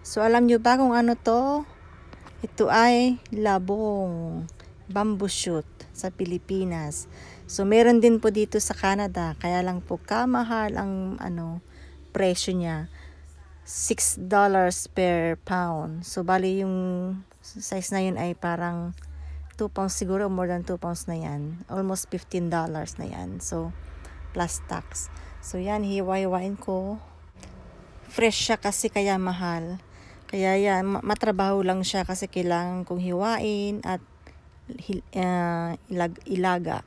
So alam nyo ba kung ano to? Ito ay labong, bamboo shoot sa Pilipinas. So meron din po dito sa Canada, kaya lang po kamahal ang presyo niya. $6 per pound. So bali yung size na yun ay parang 2 pounds siguro, more than 2 pounds na yan. Almost $15 na yan. So plus tax. So yan, hiwa-hiwain ko. Fresh siya kasi kaya mahal. Kaya yan, matrabaho lang siya kasi kailangan kong hiwain at ilaga.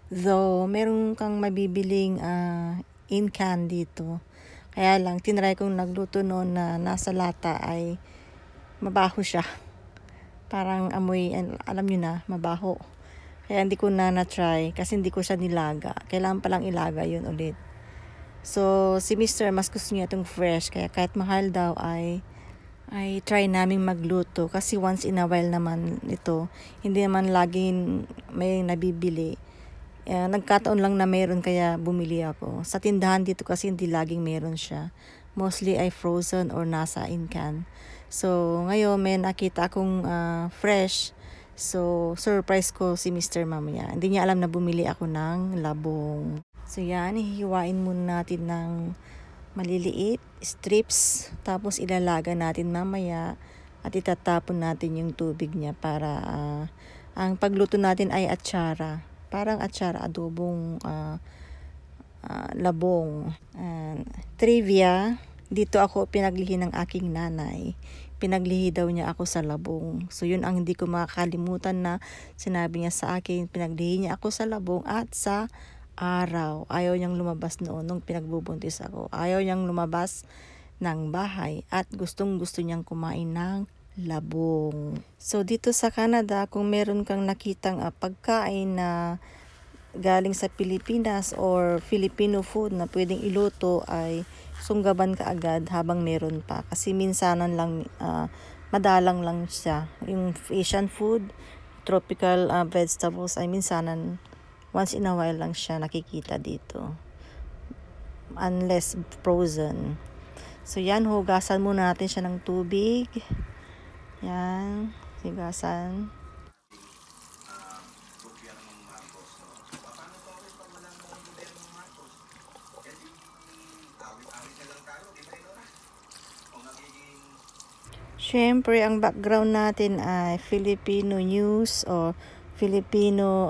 Though, meron kang mabibiling in can dito. Kaya lang, tinry kong nagluto noon na nasa lata ay mabaho siya. Parang amoy, alam nyo na, mabaho. Kaya hindi ko na-try kasi hindi ko siya nilaga. Kailangan palang ilaga yun ulit. So, si Mr. mas gusto niya itong fresh. Kaya kahit mahal daw ay try naming magluto. Kasi once in a while naman ito. Hindi naman laging may nabibili. Nagkataon lang na meron kaya bumili ako. Sa tindahan dito kasi hindi laging meron siya. Mostly ay frozen or nasa in can. So, ngayon may nakita akong fresh. So, surprise ko si Mr. mamaya. Hindi niya alam na bumili ako ng labong. So, yan. Hihiwain muna natin ng maliliit strips. Tapos, ilalaga natin mamaya. At itatapon natin yung tubig niya para ang pagluto natin ay atsara. Parang atsara, adobong labong. Trivia, dito ako pinaglihi ng aking nanay. Pinaglihi daw niya ako sa labong. So yun ang hindi ko makakalimutan na sinabi niya sa akin. Pinaglihi niya ako sa labong at sa araw. Ayaw niyang lumabas noon nung pinagbubuntis ako. Ayaw niyang lumabas ng bahay at gustong gusto niyang kumain ng labong. So dito sa Canada, kung meron kang nakitang pagkain na galing sa Pilipinas or Filipino food na pwedeng iluto ay sunggaban ka agad habang meron pa. Kasi minsanan lang, madalang lang siya. Yung Asian food, tropical vegetables ay minsanan, once in a while lang siya nakikita dito. Unless frozen. So yan, hugasan muna natin siya ng tubig. Yan, hugasan. Siyempre, ang background natin ay Filipino news o Filipino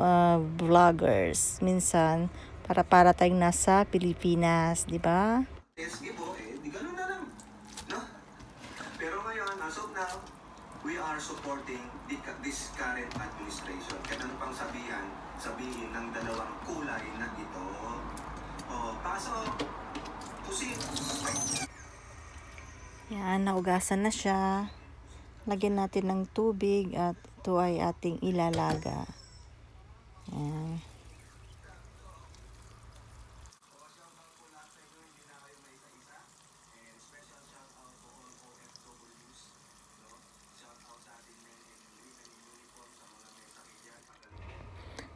vloggers. Minsan, para tayong nasa Pilipinas, di ba? Yes, Gibo, di ganun na lang. No? Pero ngayon, as of now, we are supporting this current administration. Kaya ano pang sabihin ng dalawang kulay na ito. O, pasok, pusin. Yan, naugasan na siya. Lagyan natin ng tubig at ito ay ating ilalaga. Yan.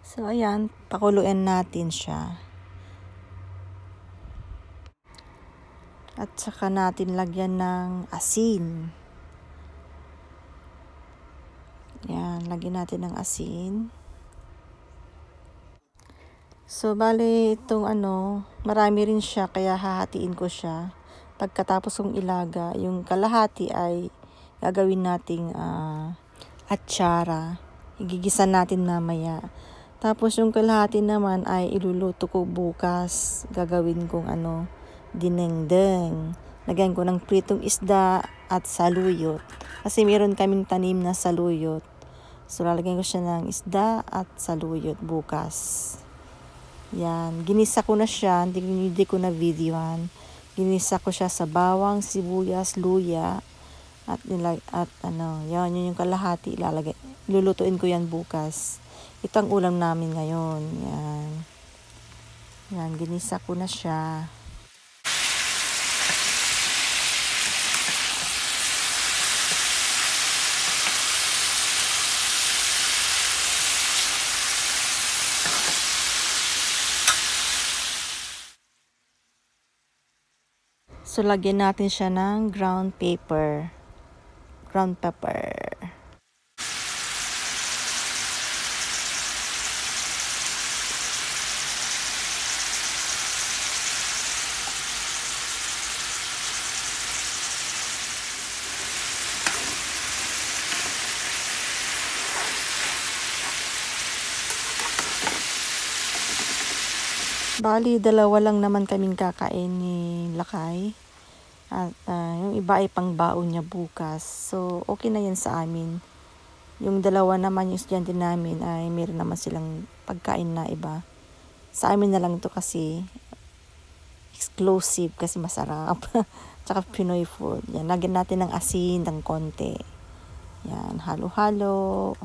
So, ayan, pakuluin natin siya. At saka natin lagyan ng asin. Yan, lagyan natin ng asin. So, bali itong marami rin siya, kaya hahatiin ko siya. Pagkatapos kong ilaga, yung kalahati ay gagawin nating atsara. Igigisa natin mamaya. Tapos yung kalahati naman ay iluluto ko bukas. Gagawin kong dinengdeng. Lagyan ko ng pritong isda at saluyot. Kasi meron kaming tanim na saluyot. So, lalagyan ko siya ng isda at saluyot bukas. Yan. Ginisa ko na siya. Hindi ko na videoan. Ginisa ko siya sa bawang, sibuyas, luya. Yan. Yun yung kalahati. Lulutuin ko yan bukas. Ito ang ulam namin ngayon. Yan. Yan. Ginisa ko na siya. So, lagyan natin siya ng ground paper. ground pepper. Bali, dalawa lang naman kaming kakain ni Lakay. At yung iba ay pang baon niya bukas. So, okay na yan sa amin. Yung dalawa naman, yung estudyante namin, ay meron naman silang pagkain na iba. Sa amin na lang to kasi exclusive kasi masarap. Tsaka Pinoy food. Yan, lagyan natin ng asin, ng konti. Yan, halo-halo.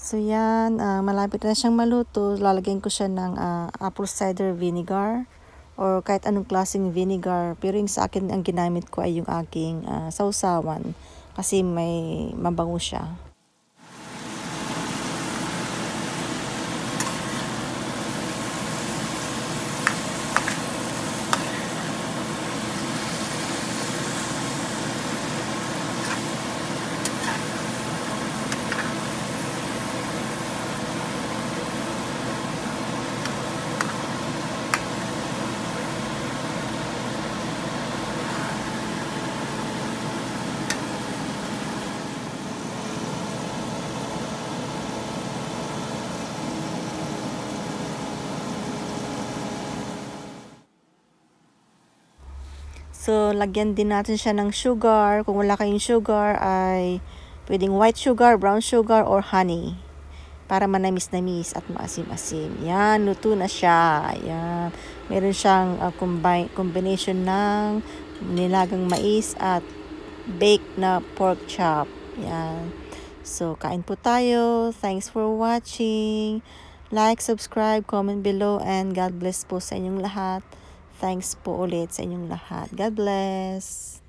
So yan, malapit na siyang maluto. Lalagyan ko siya ng apple cider vinegar or kahit anong klaseng vinegar. Pero yung sa akin, ang ginamit ko ay yung aking sausawan kasi may mabango siya. So, lagyan din natin siya ng sugar. Kung wala kayong sugar, ay pwedeng white sugar, brown sugar, or honey. Para manamis-namis at maasim-asim. Yan, luto na siya. Yan. Meron siyang combination ng nilagang mais at baked na pork chop. Yan. So, kain po tayo. Thanks for watching. Like, subscribe, comment below, and God bless po sa inyong lahat. Thanks po ulit sa inyong lahat. God bless.